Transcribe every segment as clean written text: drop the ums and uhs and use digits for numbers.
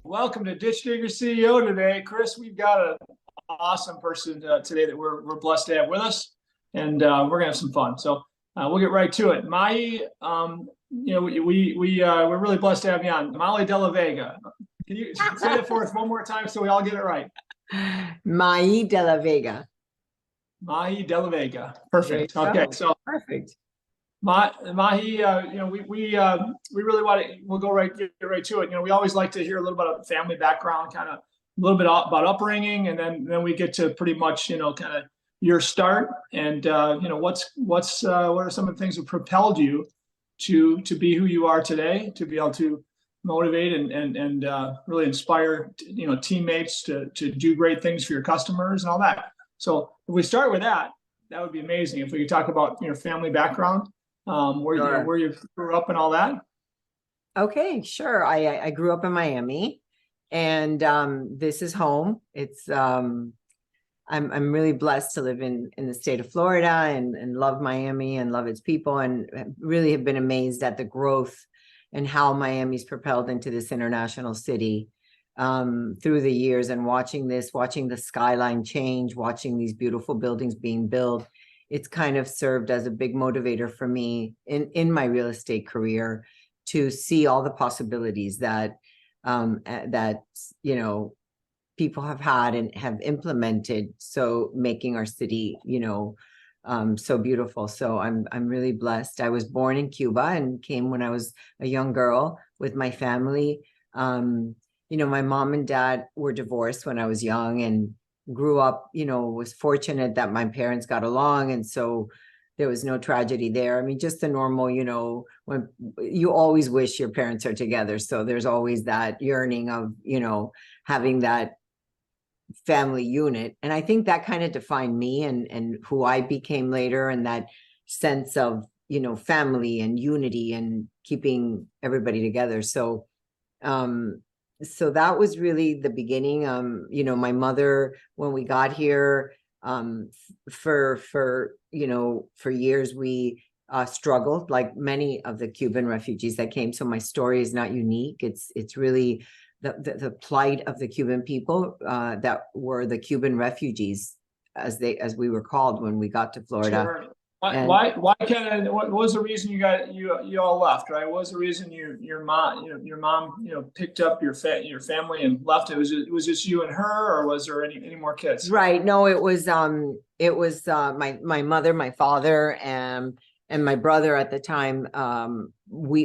Welcome to Ditch Digger CEO today. Chris, we've got an awesome person today that we're blessed to have with us, and we're gonna have some fun. So we'll get right to it. Mayi, we're really blessed to have you on. Mayi de la Vega. Can you say it for us one more time so we all get it right? Mayi de la Vega. Mayi de la Vega. Perfect. Okay, so perfect. Mayi, we really want to. We'll get right to it. We always like to hear a little bit of family background, kind of a little bit about upbringing, and then we get to pretty much, kind of your start, and what are some of the things that propelled you to be who you are today, to be able to motivate and really inspire, teammates to do great things for your customers and all that. So if we start with that, that would be amazing. If we could talk about your family background. Where you grew up and all that. Okay, sure. I grew up in Miami, and this is home. It's I'm really blessed to live in the state of Florida and love Miami and love its people, and really have been amazed at the growth and how Miami's propelled into this international city through the years, and watching the skyline change, watching these beautiful buildings being built. It's kind of served as a big motivator for me in my real estate career to see all the possibilities that people have had and have implemented, so making our city so beautiful. So I'm really blessed. I was born in Cuba and came when I was a young girl with my family. My mom and dad were divorced when I was young, and grew up, was fortunate that my parents got along, and so there was no tragedy there. I mean, just the normal, when you always wish your parents are together, so there's always that yearning of having that family unit. And I think that kind of defined me and who I became later, and that sense of family and unity and keeping everybody together. So that was really the beginning. My mother, when we got here, for years, we struggled like many of the Cuban refugees that came. So my story is not unique. It's really the plight of the Cuban people that were the Cuban refugees, as we were called when we got to Florida. Sure. What was the reason you all left, right? What was the reason your mom picked up your family and left? It was just you and her, or was there any more kids? Right. No, it was my mother, my father, and my brother at the time.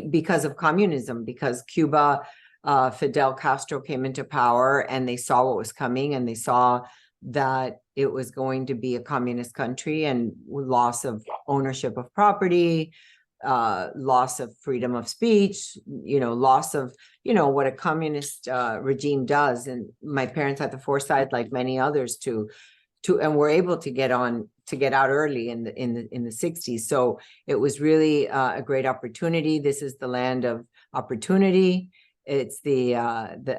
Because of communism, because Cuba, Fidel Castro came into power, and they saw what was coming, and they saw that it was going to be a communist country, and loss of ownership of property, loss of freedom of speech, loss of, what a communist regime does. And my parents had the foresight, like many others, and were able to get out early in the 60s. So it was really a great opportunity. This is the land of opportunity. It's the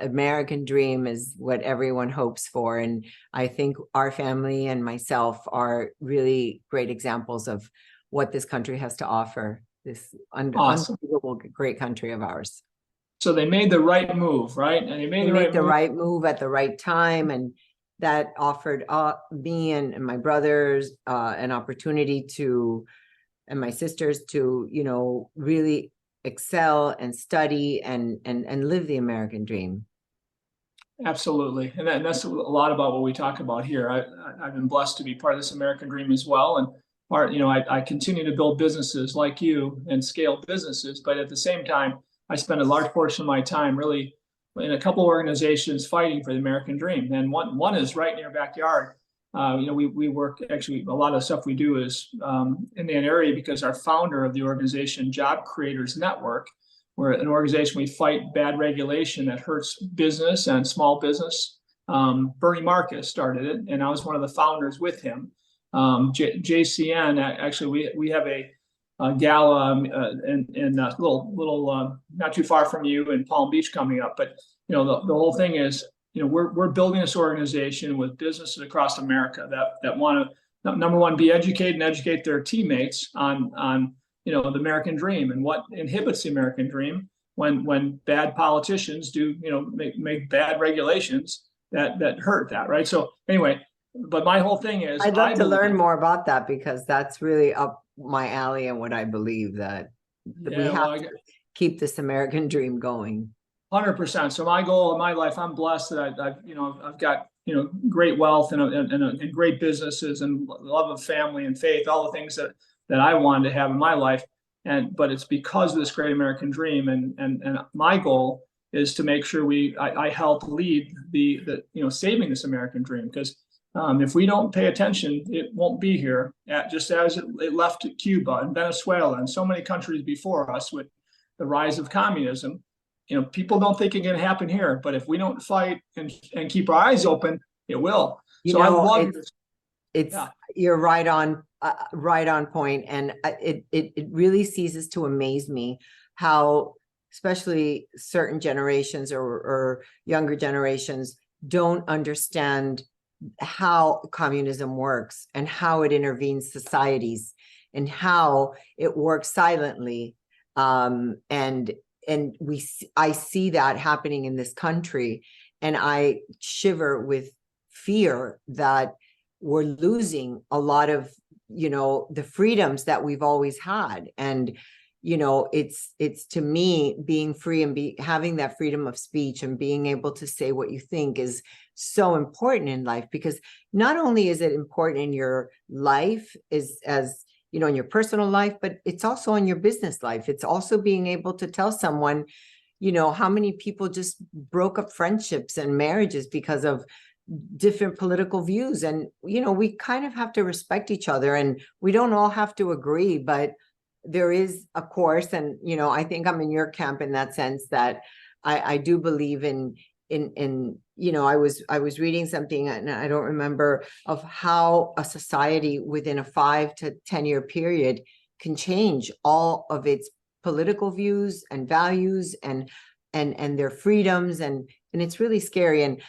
American dream is what everyone hopes for. And I think our family and myself are really great examples of what this country has to offer, this unbelievable great country of ours. So they made the right move, right? And they made the right move at the right time. And that offered me and my brothers an opportunity and my sisters to, really excel and study and live the American dream. Absolutely. And that's a lot about what we talk about here. I've been blessed to be part of this American dream as well. And I continue to build businesses like you and scale businesses, but at the same time, I spend a large portion of my time really in a couple of organizations fighting for the American dream. And one is right in your backyard. We work, actually, a lot of the stuff we do is in that area, because our founder of the organization, Job Creators Network, we're an organization, we fight bad regulation that hurts business and small business. Bernie Marcus started it, and I was one of the founders with him. JCN, actually, we have a gala in a little not too far from you in Palm Beach coming up. But the whole thing is, we're building this organization with businesses across America that want to, number one, be educated and educate their teammates on the American dream and what inhibits the American dream. when bad politicians do, make bad regulations that hurt that, right? So anyway, but my whole thing is, I'd love to learn more about that, because that's really up my alley and what I believe that we have to keep this American dream going. 100%. So my goal in my life, I'm blessed that I've got, great wealth and great businesses and love of family and faith, all the things that I wanted to have in my life. But it's because of this great American dream. And my goal is to make sure I help lead the saving this American dream. Because if we don't pay attention, it won't be here, just as it left Cuba and Venezuela and so many countries before us with the rise of communism. People don't think it can happen here, but if we don't fight and keep our eyes open, it will. I love it's you're right on point, and it really ceases to amaze me how, especially certain generations or younger generations, don't understand how communism works and how it intervenes societies and how it works silently. And I see that happening in this country, and I shiver with fear that we're losing a lot of, the freedoms that we've always had. And, it's to me, being free and having that freedom of speech and being able to say what you think is so important in life, because not only is it important in your life as in your personal life, but it's also in your business life. It's also being able to tell someone, how many people just broke up friendships and marriages because of different political views. And, we kind of have to respect each other, and we don't all have to agree, but there is a course. And, I think I'm in your camp in that sense, that I do believe in, I was reading something, and I don't remember, of how a society within a 5 to 10 year period can change all of its political views and values and their freedoms. And it's really scary. And,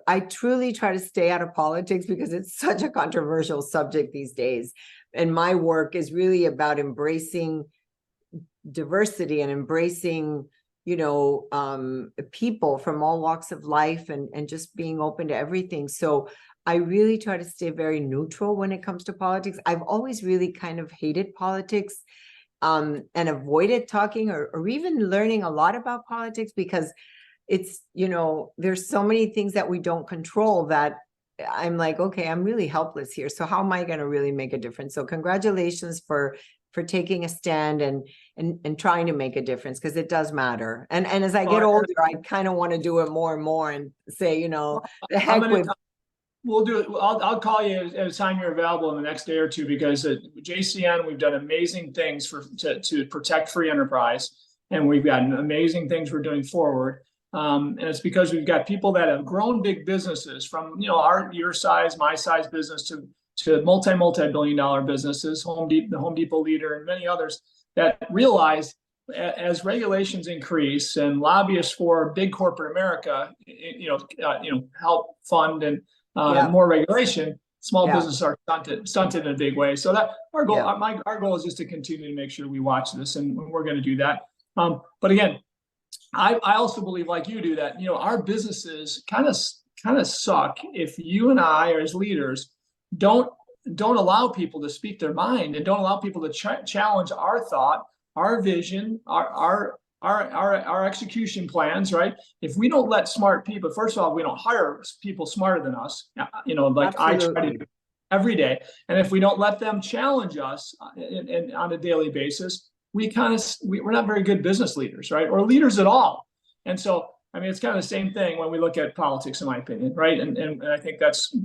I truly try to stay out of politics because it's such a controversial subject these days. And my work is really about embracing diversity and embracing people from all walks of life and just being open to everything. So I really try to stay very neutral when it comes to politics. I've always really kind of hated politics and avoided talking or even learning a lot about politics, because it's, there's so many things that we don't control that I'm like, okay, I'm really helpless here. So how am I going to really make a difference? So congratulations for taking a stand and trying to make a difference, because it does matter. And as I get older, I kind of want to do it more and more and say, the heck with. We'll do it. I'll call you at a time you're available in the next day or two, because at JCN, we've done amazing things to protect free enterprise. And we've got amazing things we're doing forward. And it's because we've got people that have grown big businesses from, your size, my size business to multi-billion-dollar businesses, the Home Depot leader, and many others, that realize as regulations increase and lobbyists for big corporate America, help fund and more regulation, small businesses are stunted in a big way. So that our goal, our goal is just to continue to make sure we watch this, and we're going to do that. But again, I also believe, like you do, that our businesses kind of suck if you and I, as leaders, don't allow people to speak their mind and don't allow people to challenge our thought, our vision, our execution plans, right? If we don't let smart people, first of all, we don't hire people smarter than us, like Absolutely. I try to do every day. And if we don't let them challenge us on a daily basis, we're not very good business leaders, right? Or leaders at all. And so, it's kind of the same thing when we look at politics, in my opinion, right? And I think that's,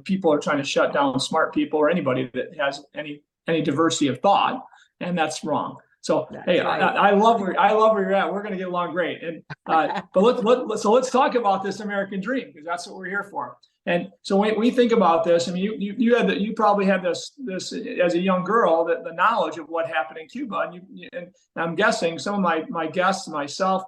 people are trying to shut down smart people or anybody that has any diversity of thought, and that's wrong. So, hey, right. I love where you're at. We're going to get along great. And but let's talk about this American dream, because that's what we're here for. And so when we think about this, you probably had this as a young girl, the knowledge of what happened in Cuba, and I'm guessing some of my guests, myself,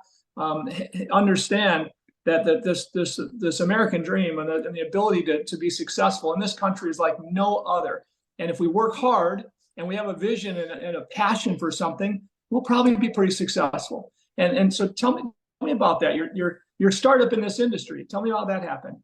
understand that this American dream and the ability to be successful in this country is like no other. And if we work hard and we have a vision and a passion for something, we'll probably be pretty successful. And so tell me about that. Your startup in this industry. Tell me how that happened.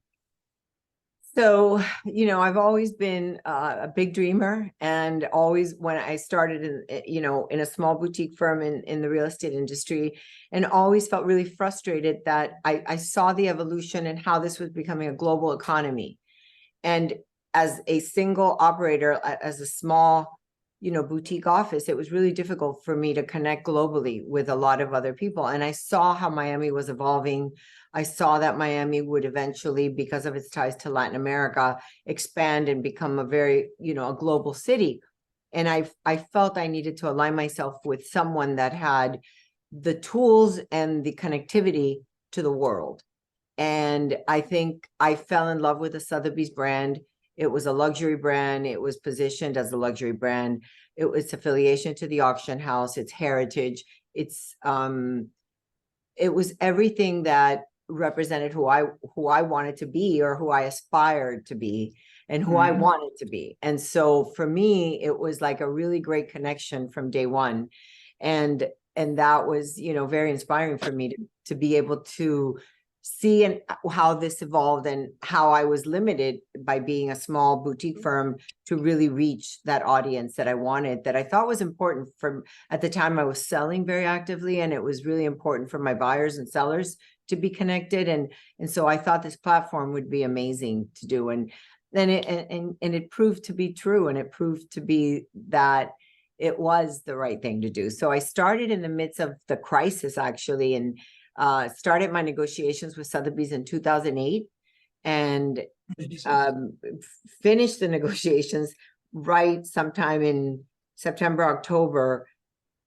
So, I've always been a big dreamer, and always when I started in a small boutique firm in the real estate industry, and always felt really frustrated that I saw the evolution and how this was becoming a global economy. And as a single operator, as a small, boutique office, it was really difficult for me to connect globally with a lot of other people. And I saw how Miami was evolving. I saw that Miami would eventually, because of its ties to Latin America, expand and become a very, a global city. And I felt I needed to align myself with someone that had the tools and the connectivity to the world. And I think I fell in love with the Sotheby's brand. It was a luxury brand. It was positioned as a luxury brand. It was affiliation to the auction house, its heritage. It was everything that represented who I wanted to be, or who I aspired to be, and who I wanted to be. And so for me, it was like a really great connection from day one. And that was, very inspiring for me to be able to see and how this evolved, and how I was limited by being a small boutique firm to really reach that audience that I wanted, that I thought was important. At the time I was selling very actively, and it was really important for my buyers and sellers to be connected. And so I thought this platform would be amazing to do. And then it proved to be true. And it proved to be that it was the right thing to do. So I started in the midst of the crisis, actually, and started my negotiations with Sotheby's in 2008, and finished the negotiations right sometime in September, October,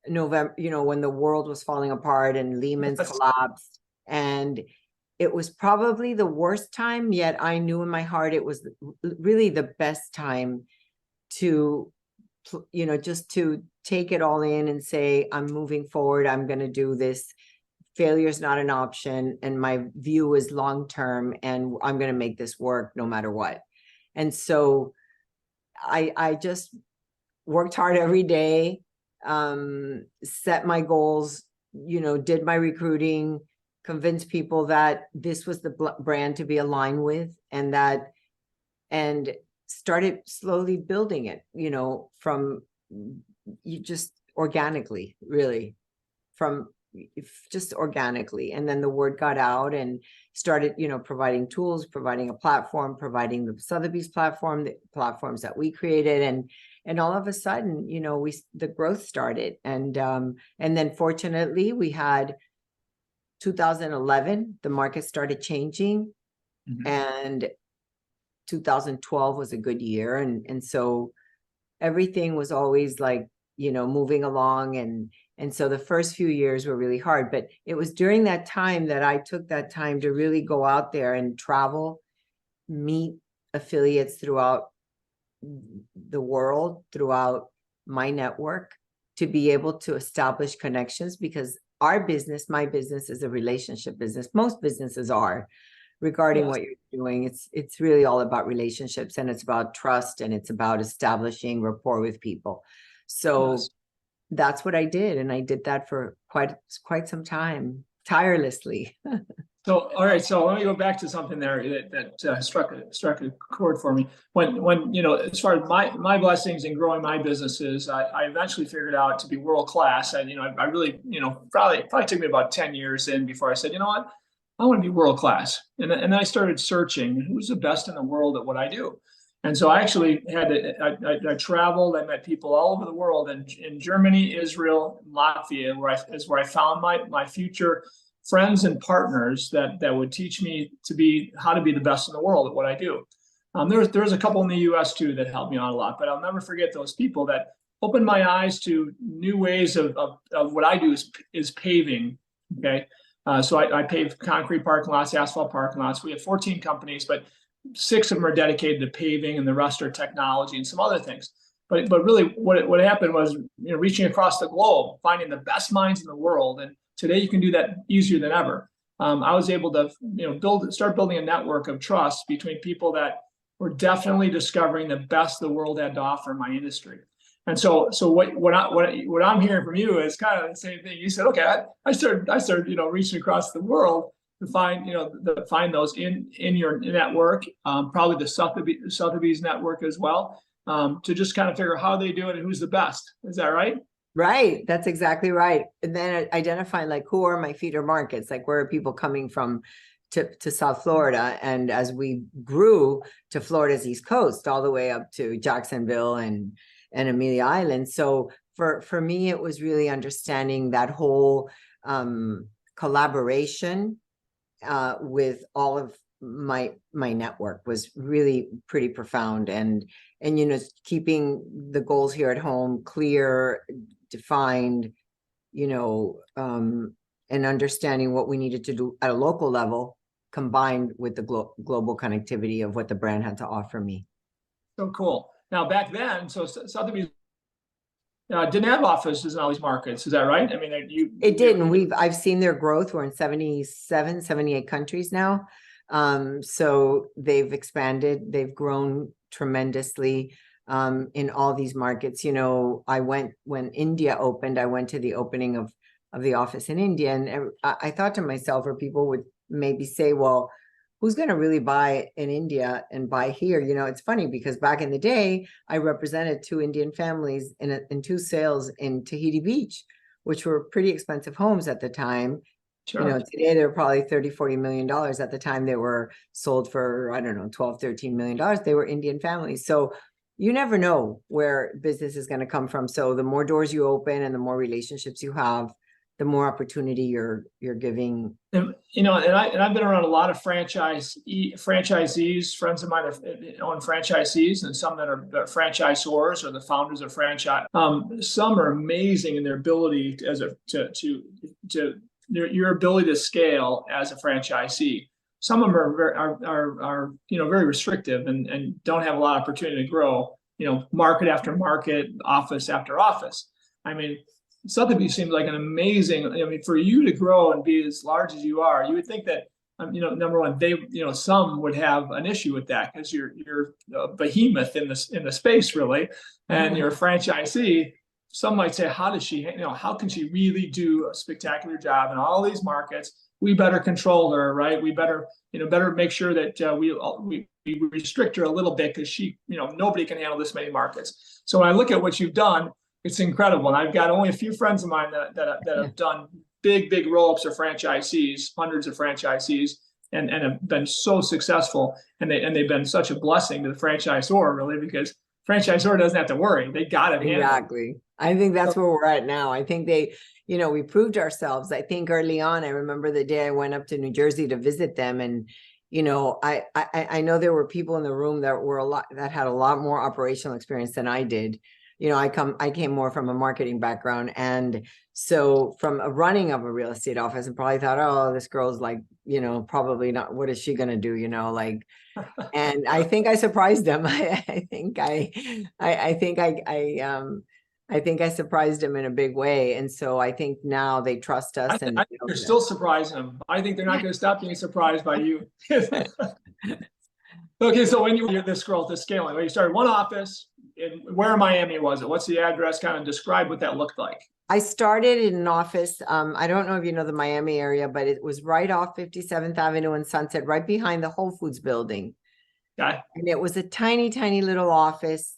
November, when the world was falling apart and Lehman's collapsed. And it was probably the worst time, yet I knew in my heart it was really the best time to, just to take it all in and say, I'm moving forward. I'm going to do this. Failure is not an option. And my view is long-term, and I'm going to make this work no matter what. And so I just worked hard every day, set my goals, did my recruiting, convinced people that this was the brand to be aligned with, and started slowly building it, from just organically, really, from just organically. And then the word got out, and started, providing tools, providing a platform, providing the Sotheby's platform, the platforms that we created. And all of a sudden, the growth started. And then fortunately we had 2011, the market started changing, and 2012 was a good year. And so everything was always like, moving along. And so the first few years were really hard, but it was during that time that I took that time to really go out there and travel, meet affiliates throughout the world, throughout my network, to be able to establish connections, because my business is a relationship business. Most businesses are, regarding what you're doing. It's really all about relationships, and it's about trust, and it's about establishing rapport with people. So that's what I did. And I did that for quite some time, tirelessly. So, all right. So let me go back to something there that struck a chord for me. When as far as my blessings in growing my businesses, I eventually figured out to be world class. I really, probably took me about 10 years in before I said, you know what, I want to be world class. And then I started searching who's the best in the world at what I do. And so I actually I traveled. I met people all over the world, and in Germany, Israel, Latvia, where I found my future friends and partners that would teach me how to be the best in the world at what I do. There's a couple in the U.S. too that helped me out a lot, but I'll never forget those people that opened my eyes to new ways of what I do is paving. Okay, so I pave concrete parking lots, asphalt parking lots. We have 14 companies, but 6 of them are dedicated to paving, and the rest are technology and some other things. But really, what happened was reaching across the globe, finding the best minds in the world, and today you can do that easier than ever. I was able to start building a network of trust between people that were definitely discovering the best the world had to offer in my industry. And so what I'm hearing from you is kind of the same thing. You said, okay, I started, reaching across the world to find, find those in your network, probably the Sotheby's network as well, to just kind of figure out how they do it and who's the best. Is that right? Right. That's exactly right. And then identify like who are my feeder markets, like where are people coming from to South Florida. And as we grew to Florida's East Coast, all the way up to Jacksonville and Amelia Island. So for me, it was really understanding that whole collaboration with all of my network was really pretty profound, and keeping the goals here at home clear, defined, and understanding what we needed to do at a local level, combined with the global connectivity of what the brand had to offer me. So cool. Now back then, so Sotheby's didn't have offices in all these markets. Is that right? I mean, it didn't. I've seen their growth. We're in 77, 78 countries now. So they've expanded, they've grown tremendously in all these markets. When India opened, I went to the opening of the office in India, and I thought to myself, or people would maybe say, well, who's going to really buy in India and buy here? It's funny because back in the day, I represented 2 Indian families in 2 sales in Tahiti Beach, which were pretty expensive homes at the time. Sure. Today they're probably $30-40 million. At the time they were sold for, I don't know, $12-13 million. They were Indian families. So you never know where business is going to come from. So the more doors you open and the more relationships you have, the more opportunity you're giving. And I've been around a lot of franchisees. Friends of mine own franchisees, and some that are franchisors or the founders of franchise. Some are amazing in their ability your ability to scale as a franchisee. Some of them are very restrictive and don't have a lot of opportunity to grow. Market after market, office after office. I mean, Sotheby seems like an amazing. I mean, for you to grow and be as large as you are, you would think that number one, some would have an issue with that because you're a behemoth in the space really, and you're a franchisee. Some might say, how can she really do a spectacular job in all these markets? We better control her, right? We better make sure that we restrict her a little bit because nobody can handle this many markets. So when I look at what you've done, it's incredible. And I've got only a few friends of mine that have done big roll-ups of franchisees, hundreds of franchisees, and have been so successful. And they've been such a blessing to the franchisor, really, because franchisor doesn't have to worry. They got it handled. Exactly. I think that's where we're at now. I think we proved ourselves. I think early on, I remember the day I went up to New Jersey to visit them, and I know there were people in the room that had a lot more operational experience than I did. I came more from a marketing background, and so from a running of a real estate office, and probably thought, oh, this girl's like, probably not. What is she gonna do? And I think I surprised them. I think I surprised them in a big way, and so I think now they trust us. I think you're still surprising them. I think they're not going to stop being surprised by you. Okay, so when you're this growth, this scaling, when you started one office, where in Miami was it? What's the address? Kind of describe what that looked like. I started in an office. I don't know if you know the Miami area, but it was right off 57th Avenue and Sunset, right behind the Whole Foods building. Okay. And it was a tiny, tiny little office.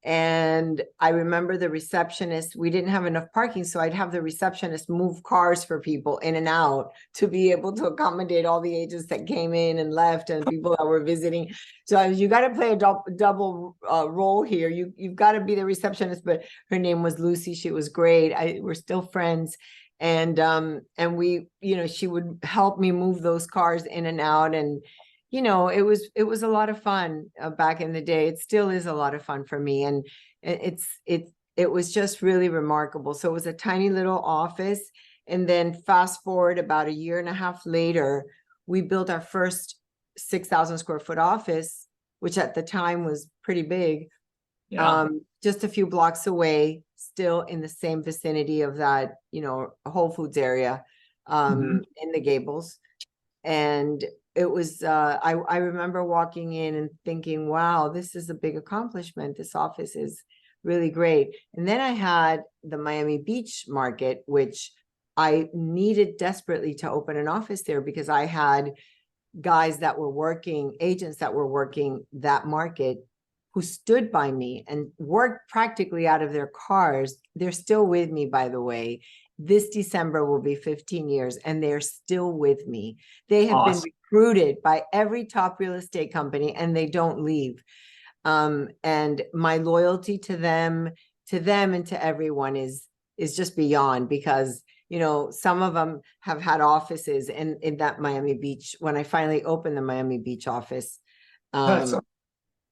And I remember the receptionist, we didn't have enough parking, so I'd have the receptionist move cars for people in and out to be able to accommodate all the agents that came in and left and people that were visiting. So you got to play a double role here. You've got to be the receptionist, but her name was Lucy. She was great. We're still friends. And we, she would help me move those cars in and out. And it was a lot of fun back in the day. It still is a lot of fun for me. And it was just really remarkable. So it was a tiny little office. And then fast forward about 1.5 years later, we built our first 6,000 square foot office, which at the time was pretty big. Yeah. Just a few blocks away, still in the same vicinity of that, Whole Foods area, in the Gables. And it was, I remember walking in and thinking, wow, this is a big accomplishment. This office is really great. And then I had the Miami Beach market, which I needed desperately to open an office there because I had guys that were working, agents that were working that market who stood by me and worked practically out of their cars. They're still with me, by the way. This December will be 15 years and they're still with me. They have been recruited by every top real estate company and they don't leave. And my loyalty to them and to everyone is just beyond, because you know, some of them have had offices in that Miami Beach. When I finally opened the Miami Beach office,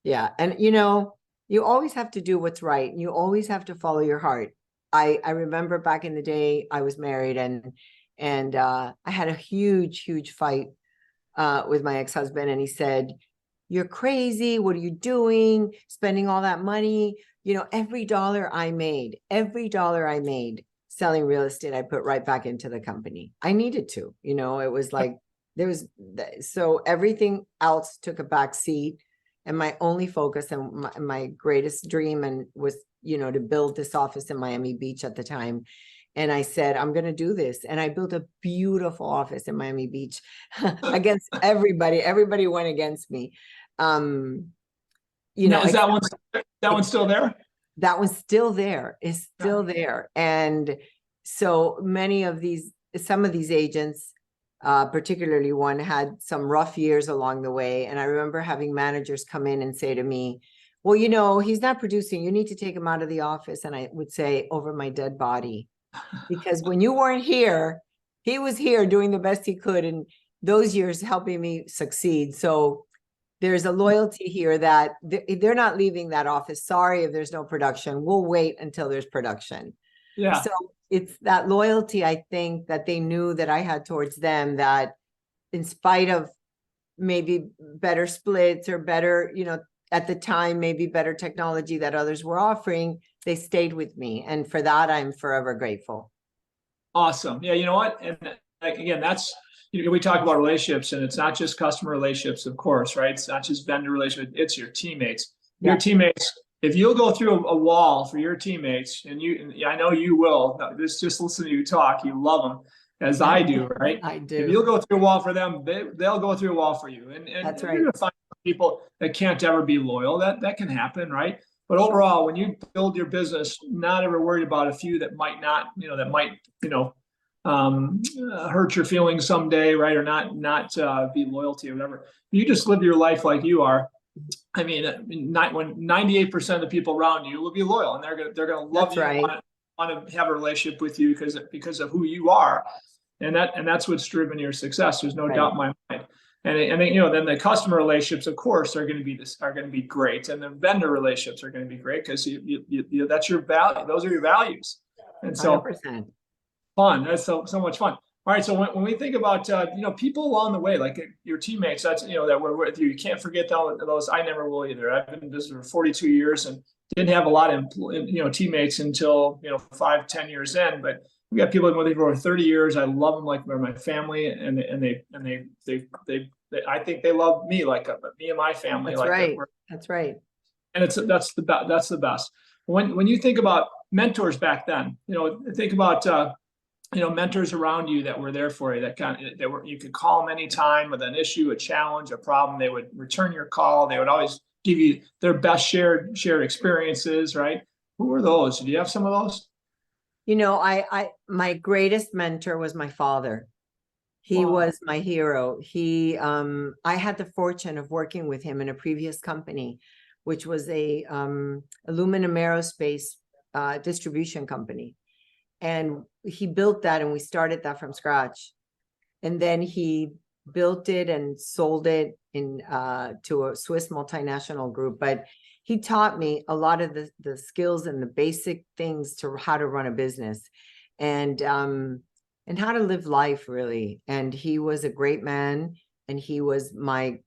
yeah. And you know, you always have to do what's right. And you always have to follow your heart. I remember back in the day, I was married and I had a huge fight with my ex-husband, and he said, "You're crazy. What are you doing? Spending all that money?" You know, every dollar I made selling real estate, I put right back into the company. I needed to, you know, it was like, so everything else took a back seat. And my only focus and my greatest dream and was, you know, to build this office in Miami Beach at the time. And I said, I'm going to do this. And I built a beautiful office in Miami Beach against everybody. Everybody went against me. You know, is that one's still there? That one's still there, is still there. And so many of these, some of these agents, particularly one, had some rough years along the way. And I remember having managers come in and say to me, well, you know, he's not producing, you need to take him out of the office. And I would say, over my dead body, because when you weren't here, he was here doing the best he could. And those years helping me succeed. So there's a loyalty here that they're not leaving that office. Sorry if there's no production. We'll wait until there's production. Yeah. So it's that loyalty, I think, that they knew that I had towards them, that in spite of maybe better splits or better, you know, at the time, maybe better technology that others were offering, they stayed with me. And for that, I'm forever grateful. Awesome. Yeah. You know what? And again, that's, you know, we talk about relationships, and it's not just customer relationships, of course, right? It's not just vendor relationships, it's your teammates. Your teammates, if you'll go through a wall for your teammates, and I know you will, just listen to you talk, you love them as I do, right? I do. If you'll go through a wall for them, they'll go through a wall for you. And that's right. You're gonna find people that can't ever be loyal. That can happen, right? But overall, when you build your business, not ever worried about a few that might not, hurt your feelings someday, right? Or not be loyal to you, or whatever. You just live your life like you are. I mean, when 98% of the people around you will be loyal, and they're gonna love that's you, right. want to have a relationship with you because of who you are, and that's what's driven your success. There's no doubt in my mind. And then the customer relationships, of course, are going to be great, and the vendor relationships are going to be great because you that's your value. Those are your values, and so 100%. Fun. That's so much fun. All right. So when we think about people along the way, like your teammates, that's that were with you, you can't forget those. I never will either. I've been in business for 42 years and didn't have a lot of teammates until 5-10 years in. But we got people that have been with me for over 30 years. I love them like they're my family, and they I think they love me like me and my family. That's right. That's right. And that's the best. When you think about mentors back then, think about mentors around you that were there for you, you could call them anytime with an issue, a challenge, a problem. They would return your call. They would always give you their best shared experiences, right? Who were those? Do you have some of those? My greatest mentor was my father. He was my hero. I had the fortune of working with him in a previous company, which was a aluminum aerospace distribution company. And he built that, and we started that from scratch. And then he built it and sold it to a Swiss multinational group. But he taught me a lot of the skills and the basic things to how to run a business and how to live life, really. And he was a great man, and he was my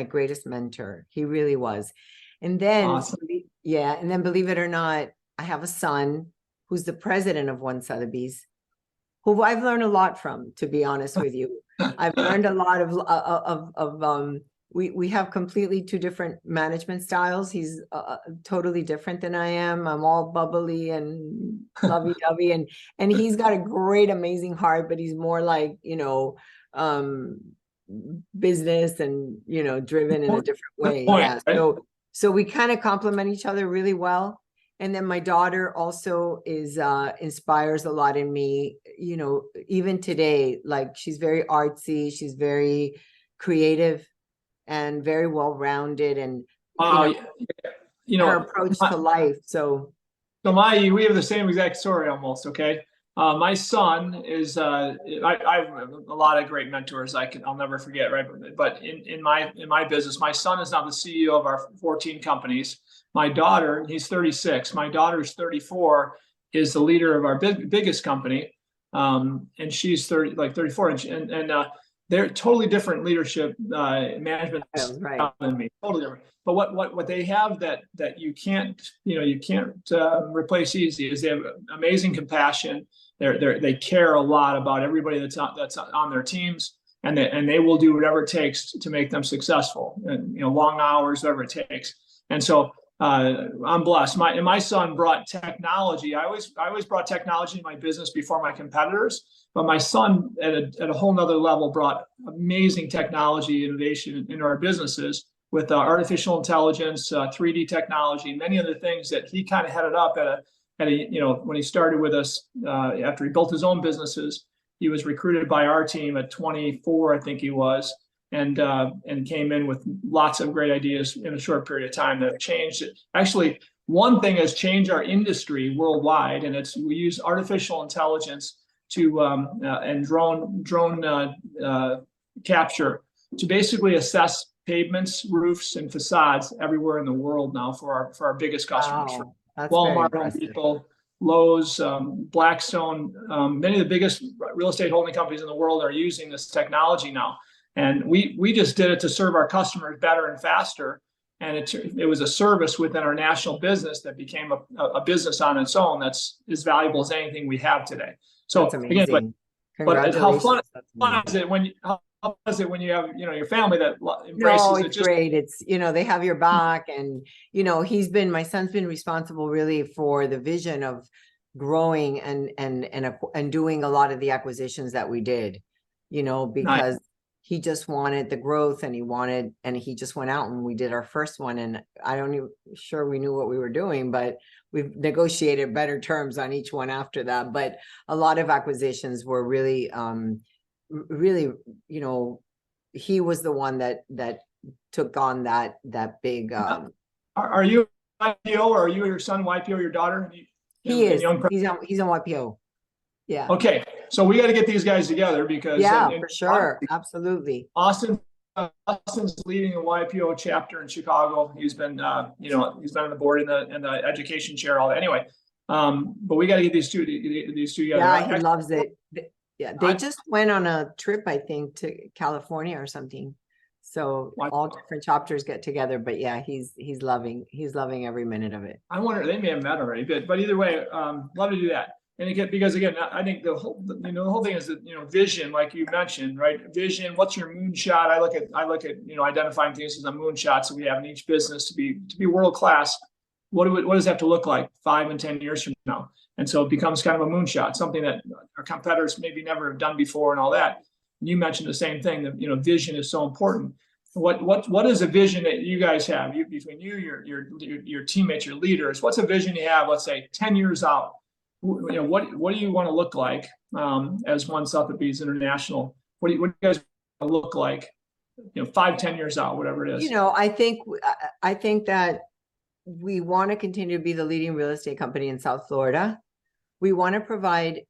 greatest mentor. He really was. And then, awesome. And then believe it or not, I have a son who's the president of one Sotheby's, who I've learned a lot from, to be honest with you. I've learned a lot we have completely two different management styles. He's totally different than I am. I'm all bubbly and lovey-dovey, and he's got a great, amazing heart, but he's more like, business and, driven in a different way. Yeah. So we kind of complement each other really well. And then my daughter also is inspires a lot in me, even today. Like, she's very artsy, she's very creative and very well-rounded, and her approach to life. So Mayi, we have the same exact story almost. Okay. My son is, I have a lot of great mentors I'll never forget, right? But in my business, my son is now the CEO of our 14 companies. My daughter, he's 36. My daughter's 34, is the leader of our biggest company. And she's 34, and they're totally different leadership, management style than me, totally different. But what they have that you can't replace easy is they have amazing compassion. They care a lot about everybody that's on their teams, and they will do whatever it takes to make them successful, and long hours, whatever it takes. And so I'm blessed. My son brought technology. I always brought technology in my business before my competitors, but my son at a whole nother level brought amazing technology innovation in our businesses with artificial intelligence, 3D technology, many other things that he kind of headed up when he started with us. After he built his own businesses, he was recruited by our team at 24, I think he was, and came in with lots of great ideas in a short period of time that have changed it. Actually, one thing has changed our industry worldwide, and we use artificial intelligence and drone capture to basically assess pavements, roofs, and facades everywhere in the world now for our biggest customers. Wow, that's Walmart, Home Depot, Lowe's, Blackstone, many of the biggest real estate holding companies in the world are using this technology now. And we just did it to serve our customers better and faster. And it was a service within our national business that became a business on its own that's as valuable as anything we have today. So that's amazing. Again, but how fun is it when you have your family that embraces it's great. It's they have your back, and my son's been responsible really for the vision of growing and doing a lot of the acquisitions that we did, because nice. He just wanted the growth, and he just went out and we did our first one, and I don't even sure we knew what we were doing, but we've negotiated better terms on each one after that. But a lot of acquisitions were really he was the one that took on that big Are you YPO, or are you your son YPO, your daughter? He is. He's on YPO. Yeah. Okay. So we got to get these guys together because for sure. Absolutely. Austin's leading a YPO chapter in Chicago. He's been he's been on the board in the education chair, all that. Anyway, but we got to get these two together. Yeah, he loves it. Yeah, they just went on a trip, I think, to California or something. So all different chapters get together, but yeah, he's loving every minute of it. I wonder, they may have met already, but either way, love to do that. And again, because again, I think the whole thing is that vision, like you mentioned, right? Vision. What's your moonshot? I look at identifying things as a moonshot. So we have in each business to be world class. What does it have to look like 5 and 10 years from now? And so it becomes kind of a moonshot, something that our competitors maybe never have done before, and all that. And you mentioned the same thing, that vision is so important. What is a vision that you guys have? Between you, your teammates, your leaders. What's a vision you have? Let's say 10 years out. What do you want to look like as one Sotheby's International? What do you guys want to look like? 5, 10 years out, whatever it is. I think that we want to continue to be the leading real estate company in South Florida. We want to provide,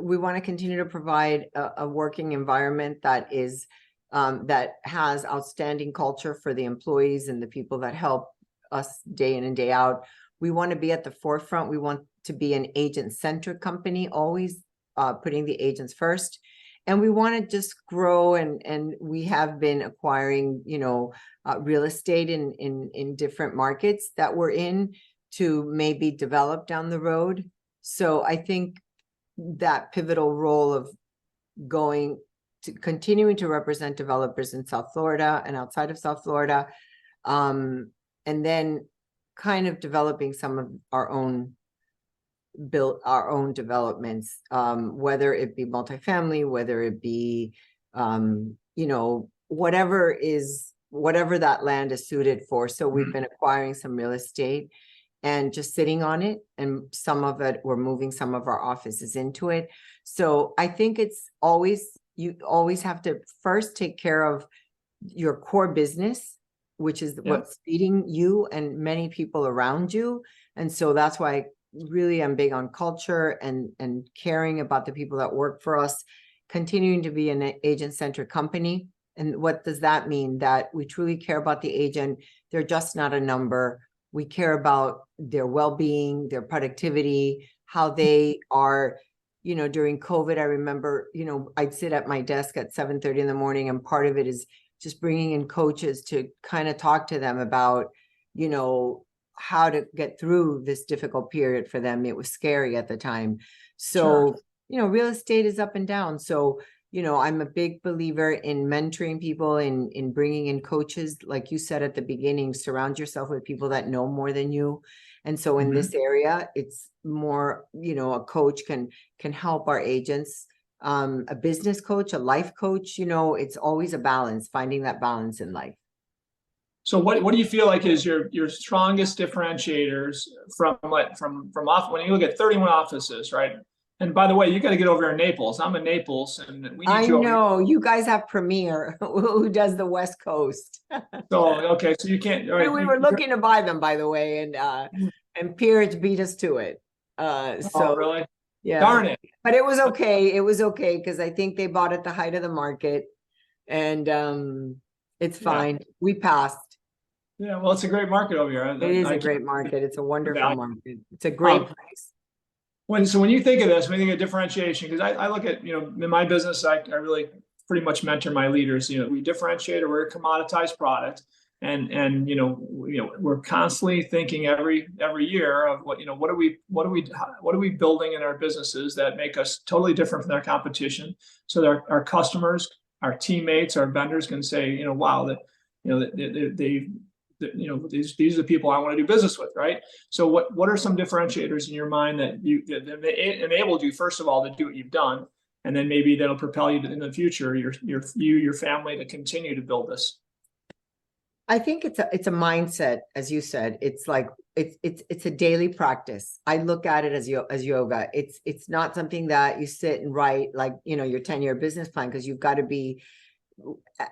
we want to continue to provide a working environment that is, that has outstanding culture for the employees and the people that help us day in and day out. We want to be at the forefront. We want to be an agent-centric company, always putting the agents first. And we want to just grow, and we have been acquiring, real estate in different markets that we're in to maybe develop down the road. So I think that pivotal role of going continuing to represent developers in South Florida and outside of South Florida. And then kind of developing some of our own developments, whether it be multifamily, whether it be, whatever that land is suited for. So we've been acquiring some real estate and just sitting on it, and some of it, we're moving some of our offices into it. So I think you always have to first take care of your core business, which is what's feeding you and many people around you. And so that's why really I'm big on culture and caring about the people that work for us, continuing to be an agent-centric company. And what does that mean? That we truly care about the agent. They're just not a number. We care about their well-being, their productivity, how they are, during COVID. I remember, I'd sit at my desk at 7:30 in the morning, and part of it is just bringing in coaches to kind of talk to them about, how to get through this difficult period for them. It was scary at the time. So, real estate is up and down. So, I'm a big believer in mentoring people, in bringing in coaches. Like you said at the beginning, surround yourself with people that know more than you. And so in this area, it's more, a coach can help our agents. A business coach, a life coach, it's always a balance, finding that balance in life. So what do you feel like is your strongest differentiators from off when you look at 31 offices, right? And by the way, you got to get over here in Naples. I'm in Naples, and we need I you. know you guys have Premier, who does the West Coast. So okay, so you can't. Right, we were looking to buy them, by the way, and Peerage beat us to it. So really, yeah, darn it. But it was okay. It was okay because I think they bought at the height of the market, and it's fine. We passed. Yeah, well, it's a great market over here. It is a great market. It's a wonderful market. It's a great place. When you think of this, when you think of differentiation, because I look at, in my business, I really pretty much mentor my leaders. We differentiate, or we're a commoditized product, and we're constantly thinking every year of what are we building in our businesses that make us totally different from their competition, so that our customers, our teammates, our vendors can say, wow, that these are the people I want to do business with, right? So what are some differentiators in your mind that enabled you, first of all, to do what you've done, and then maybe that'll propel you in the future, your family, to continue to build this? I think it's a mindset, as you said. It's like it's a daily practice. I look at it as yoga. It's not something that you sit and write like your 10-year business plan, because you've got to be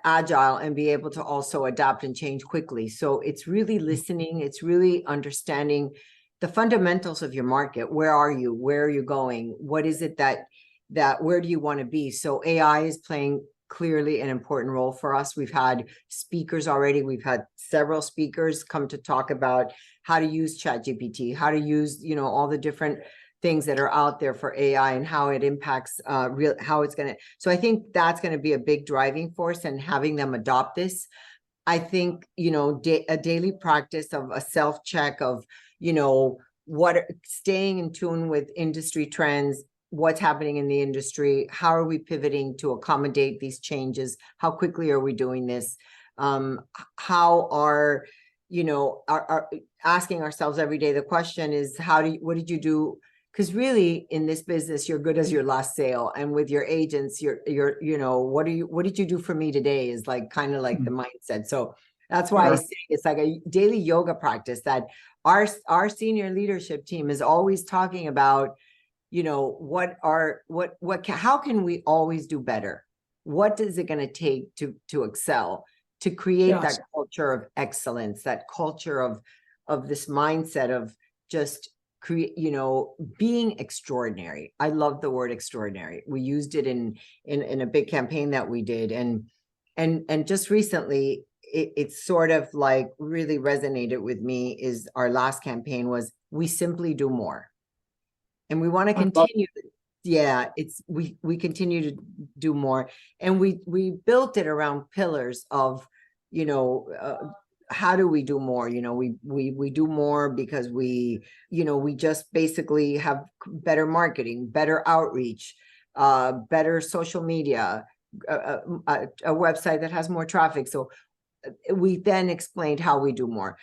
agile and be able to also adapt and change quickly. So it's really listening. It's really understanding the fundamentals of your market. Where are you? Where are you going? What is it that where do you want to be? So AI is playing clearly an important role for us. We've had speakers already. We've had several speakers come to talk about how to use ChatGPT, how to use, all the different things that are out there for AI and how it impacts how it's going to. So I think that's going to be a big driving force, and having them adopt this. I think, a daily practice of a self-check of, staying in tune with industry trends, what's happening in the industry, how are we pivoting to accommodate these changes, how quickly are we doing this, how are asking ourselves every day. The question is, what did you do? Because really, in this business, you're good as your last sale. And with your agents, you're what did you do for me today is like kind of like the mindset. So that's why I say it's like a daily yoga practice that our senior leadership team is always talking about, how can we always do better? What is it going to take to excel, to create that culture of excellence, that culture of this mindset of just being extraordinary. I love the word extraordinary. We used it in a big campaign that we did. And just recently, it sort of like really resonated with me. Is our last campaign was "We simply do more." And we want to continue. We continue to do more. And we built it around pillars of, how do we do more? We do more because we just basically have better marketing, better outreach, better social media, a website that has more traffic. So we then explained how we do more.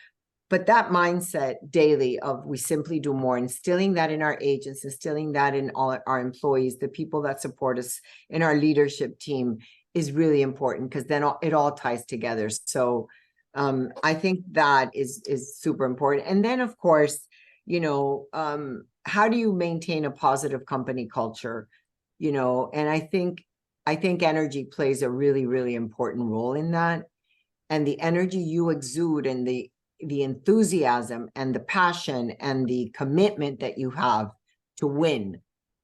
But that mindset daily of we simply do more, instilling that in our agents, instilling that in all our employees, the people that support us in our leadership team is really important, because then it all ties together. So I think that is super important. And then, of course, how do you maintain a positive company culture? And I think energy plays a really, really important role in that. And the energy you exude, and the enthusiasm and the passion and the commitment that you have to win.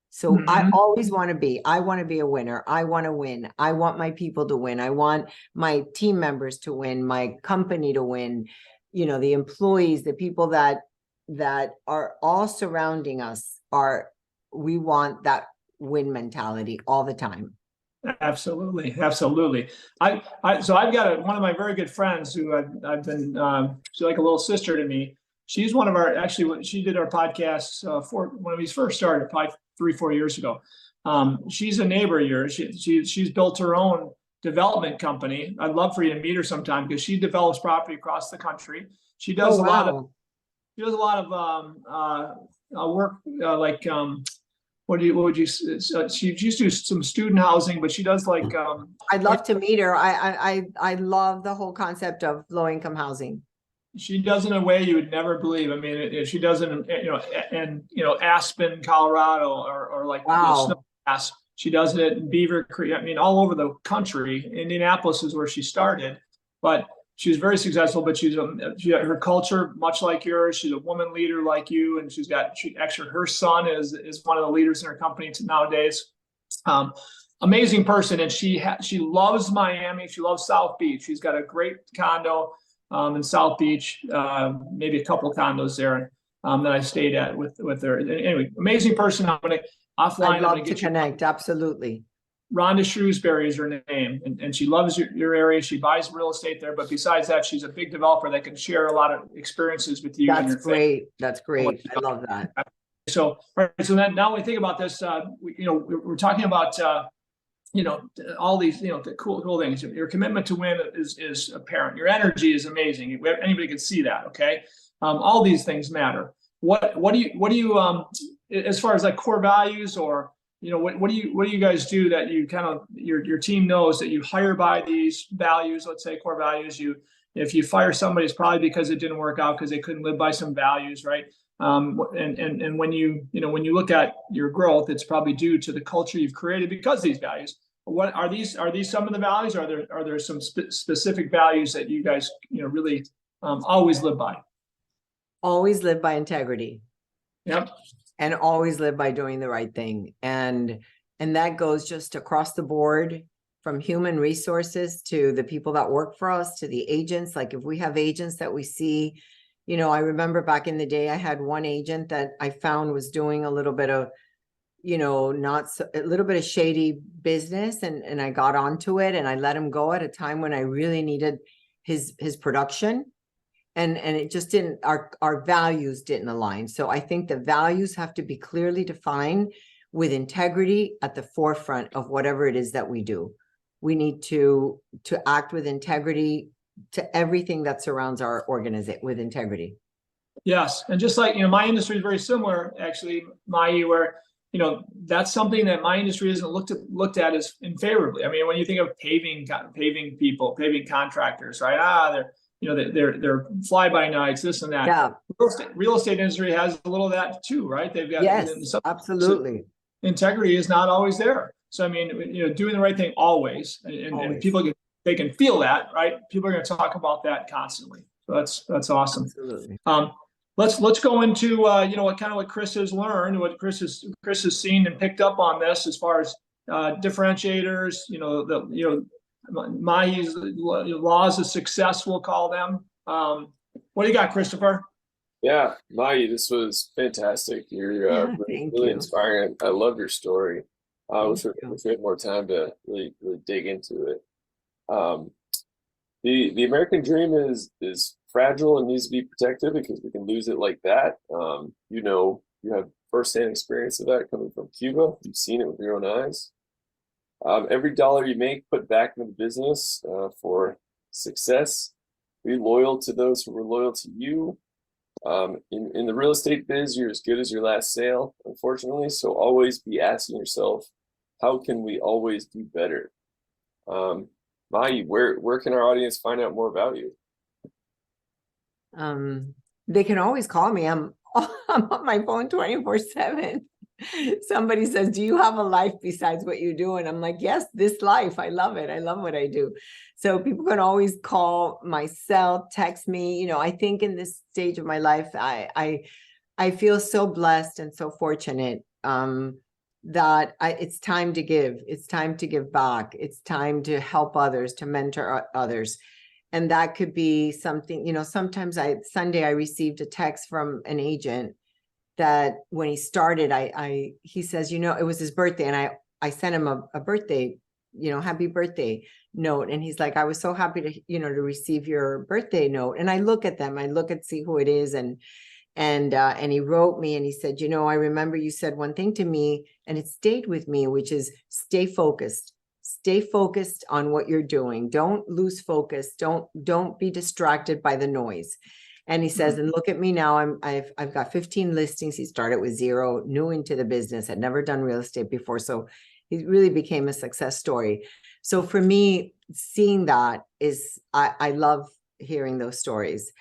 So I always want to be a winner. I want to win. I want my people to win. I want my team members to win, my company to win, the employees, the people that are all surrounding us we want that win mentality all the time. Absolutely. So I've got one of my very good friends who I've been, she's like a little sister to me. She's one of she did our podcast for when we first started, probably 3-4 years ago. She's a neighbor of yours. She's built her own development company. I'd love for you to meet her sometime, because she develops property across the country. She does a lot of work like what would you she used to do some student housing, but she does like I'd love to meet her. I love the whole concept of low income housing. She does in a way you would never believe. I mean, she does it in Aspen, Colorado, or like wow. She does it in Beaver Creek. I mean, all over the country. Indianapolis is where she started, but she was very successful. But her culture, much like yours. She's a woman leader like you, and actually her son is one of the leaders in her company nowadays. Amazing person, and she loves Miami. She loves South Beach. She's got a great condo in South Beach, maybe a couple of condos there that I stayed at with her. Anyway, amazing person. I'm gonna offline. I'd love to connect. Absolutely. Rhonda Shrewsbury is her name, and she loves your area. She buys real estate there, but besides that, she's a big developer that can share a lot of experiences with you. That's great. That's great. I love that. So, then now when we think about this, we're talking about all these, the cool things. Your commitment to win is apparent. Your energy is amazing. Anybody can see that. Okay. All these things matter. What do you as far as like core values, or what do you guys do that you kind of your team knows that you hire by these values? Let's say core values. If you fire somebody, it's probably because it didn't work out, because they couldn't live by some values, right? And when you look at your growth, it's probably due to the culture you've created because of these values. What are these? Are these some of the values? Are there some specific values that you guys really always live by? Always live by integrity. Yep. And always live by doing the right thing. And that goes just across the board, from human resources to the people that work for us, to the agents. Like if we have agents that we see, I remember back in the day, I had one agent that I found was doing a little bit of, a little bit of shady business. And I got onto it, and I let him go at a time when I really needed his production. And it just didn't, our values didn't align. So I think the values have to be clearly defined, with integrity at the forefront of whatever it is that we do. We need to act with integrity to everything that surrounds our organization, with integrity. Yes. And just like, my industry is very similar, actually, Mayi, where, that's something that my industry isn't looked at as favorably. I mean, when you think of paving people, paving contractors, right? They're fly by nights, this and that. Yeah. Real estate industry has a little of that too, right? They've got, yes, absolutely. So integrity is not always there. So I mean, doing the right thing always, and people can feel that, right? People are going to talk about that constantly. So that's awesome. Absolutely. Let's go into what Chris has learned, what Chris has seen and picked up on this as far as differentiators. Mayi's laws of success, we'll call them. What do you got, Christopher? Yeah, Mayi, this was fantastic. You're really inspiring. I love your story. I wish we had more time to really dig into it. The American dream is fragile and needs to be protected, because we can lose it like that. You have firsthand experience of that coming from Cuba. You've seen it with your own eyes. Every dollar you make, put back into the business for success. Be loyal to those who were loyal to you. In the real estate biz, you're as good as your last sale, unfortunately. So always be asking yourself, how can we always do better? Mayi, where can our audience find out more about you? They can always call me. I'm on my phone 24/7. Somebody says, do you have a life besides what you do? And I'm like, yes, this life. I love it. I love what I do. So people can always call myself, text me. You know, I think in this stage of my life, I feel so blessed and so fortunate that it's time to give. It's time to give back. It's time to help others, to mentor others. And that could be something, you know, sometimes Sunday I received a text from an agent that when he started, he says, you know, it was his birthday, and I sent him a birthday, you know, happy birthday note. And he's like, I was so happy to, you know, to receive your birthday note. And I look at them, see who it is. And he wrote me and he said, you know, I remember you said one thing to me and it stayed with me, which is stay focused on what you're doing. Don't lose focus. Don't be distracted by the noise. And he says, and look at me now, I've got 15 listings. He started with 0, new into the business, had never done real estate before. So he really became a success story. So for me, seeing that is, I love hearing those stories.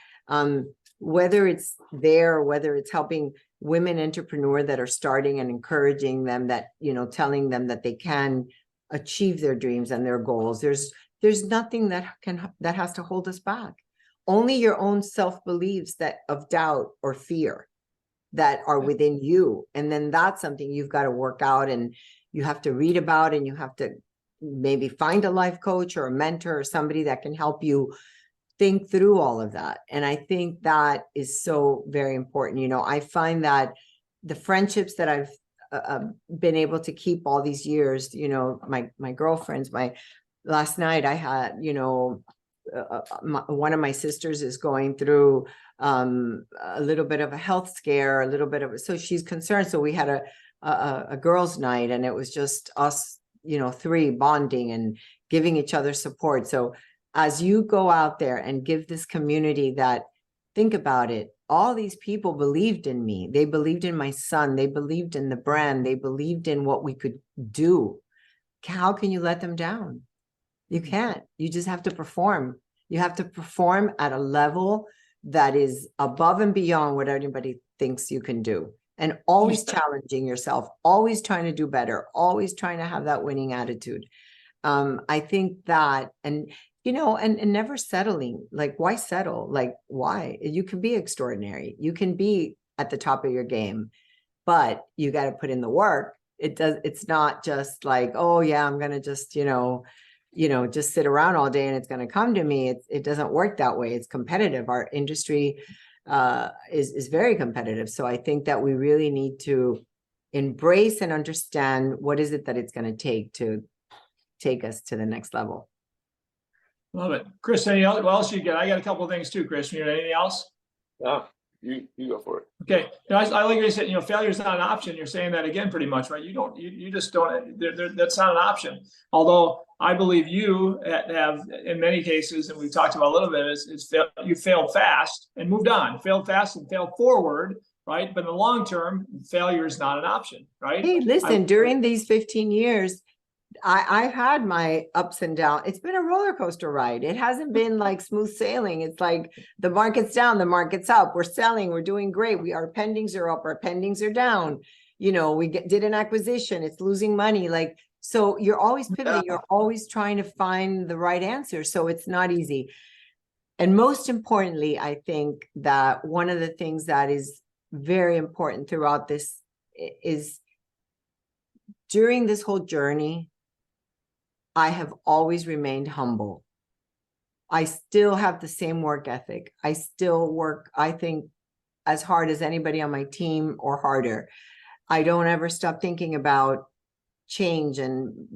Whether it's there, whether it's helping women entrepreneurs that are starting and encouraging them, that, you know, telling them that they can achieve their dreams and their goals. There's nothing that has to hold us back. Only your own self-beliefs of doubt or fear that are within you. And then that's something you've got to work out, and you have to read about, and you have to maybe find a life coach or a mentor or somebody that can help you think through all of that. And I think that is so very important. You know, I find that the friendships that I've been able to keep all these years, you know, my girlfriends, last night I had, you know, one of my sisters is going through a little bit of a health scare, so she's concerned. So we had a girls' night, and it was just us, you know, 3 bonding and giving each other support. So as you go out there and give this community that, think about it, all these people believed in me. They believed in my son. They believed in the brand. They believed in what we could do. How can you let them down? You can't. You just have to perform. You have to perform at a level that is above and beyond what anybody thinks you can do. And always challenging yourself, always trying to do better, always trying to have that winning attitude. I think that, and, you know, and never settling. Like, why settle? Like, why? You can be extraordinary. You can be at the top of your game, but you got to put in the work. It's not just like, oh yeah, I'm going to just, just sit around all day and it's going to come to me. It doesn't work that way. It's competitive. Our industry is very competitive. So I think that we really need to embrace and understand what is it that it's going to take us to the next level. Love it. Chris, what else you get? I got a couple of things too, Chris. You know, anything else? Yeah, you go for it. Okay. I like what you said, failure is not an option. You're saying that again, pretty much, right? You just don't, that's not an option. Although I believe you have, in many cases, and we've talked about a little bit, you failed fast and moved on, failed fast and failed forward, right? But in the long term, failure is not an option, right? Hey, listen, during these 15 years, I've had my ups and downs. It's been a roller coaster ride. It hasn't been like smooth sailing. It's like the market's down, the market's up. We're selling, we're doing great. Our pendings are up, our pendings are down. We did an acquisition, it's losing money. Like, so you're always pivoting. You're always trying to find the right answer. So it's not easy. And most importantly, I think that one of the things that is very important throughout this is during this whole journey, I have always remained humble. I still have the same work ethic. I still work, I think, as hard as anybody on my team or harder. I don't ever stop thinking about change and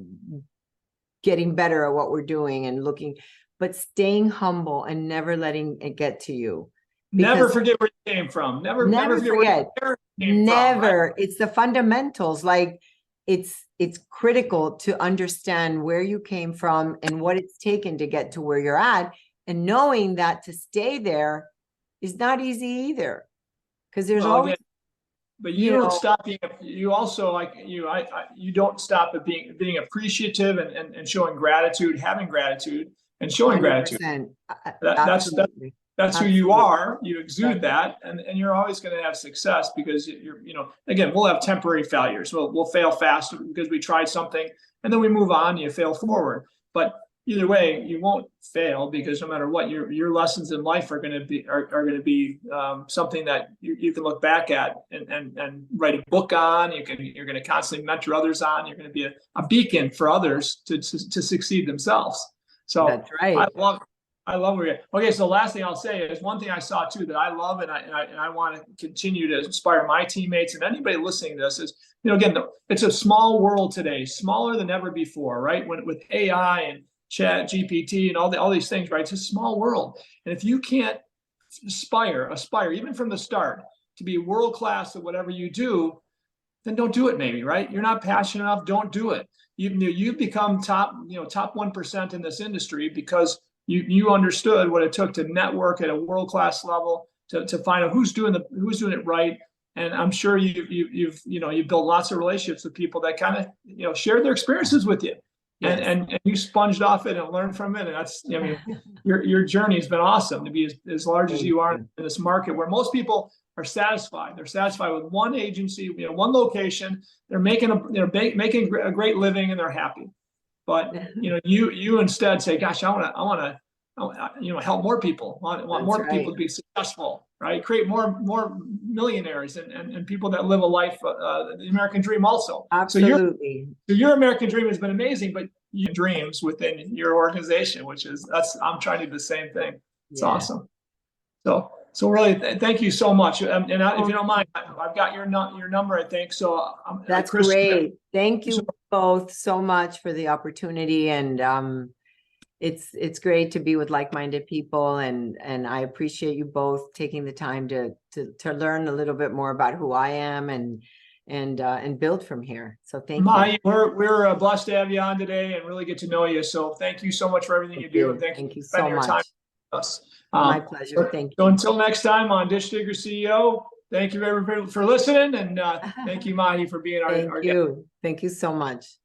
getting better at what we're doing and looking, but staying humble and never letting it get to you. Never forget where you came from. Never forget. Never. It's the fundamentals. Like, it's critical to understand where you came from and what it's taken to get to where you're at, and knowing that to stay there is not easy either, because there's Well, always, again, but you don't stop being, you also, like you, you don't stop at being appreciative and showing gratitude, having gratitude and showing gratitude. 100%. That's Absolutely. that's who you Absolutely. are. You exude that, and you're always going to have success, because you're, again, we'll have temporary failures. We'll fail fast because we tried something, and then we move on, you fail forward. But either way, you won't fail, because no matter what, your lessons in life are going to be something that you can look back at and write a book on. You're going to constantly mentor others on. You're going to be a beacon for others to succeed themselves. So That's right. I love where you're at. Okay, so the last thing I'll say is one thing I saw too that I love, and I want to continue to inspire my teammates and anybody listening to this is, again, it's a small world today, smaller than ever before, right? With AI and Chat GPT and all these things, right? It's a small world, and if you can't aspire even from the start to be world class at whatever you do, then don't do it. Maybe, right? You're not passionate enough. Don't do it. You've become top 1% in this industry because you understood what it took to network at a world-class level to find out who's doing it right. And I'm sure you've built lots of relationships with people that kind of shared their experiences with you. Yes. And you sponged off it and learned from it. And that's, your journey has been awesome to be as large as you are in this market where most people are satisfied. They're satisfied with one agency, one location. They're making a great living and they're happy. But you instead say, gosh, I want to help more people. I want more people to be successful, right? Create more millionaires and people that live a life, the American dream also. Absolutely. So your American dream has been amazing, but your dreams within your organization, I'm trying to do the same thing. It's awesome. So really, thank you so much. And if you don't mind, I've got your number, I think. So that's Chris, great. Thank you both so much for the opportunity, and it's great to be with like-minded people, and I appreciate you both taking the time to learn a little bit more about who I am and build from here. So thank you. We're blessed to have you on today and really get to know you. So thank you so much for everything you do, and thank you so much. Time with us. My pleasure. Thank you. So until next time on DDCEO, thank you everybody for listening, and thank you, Mayi, for being our guest. Thank you so much.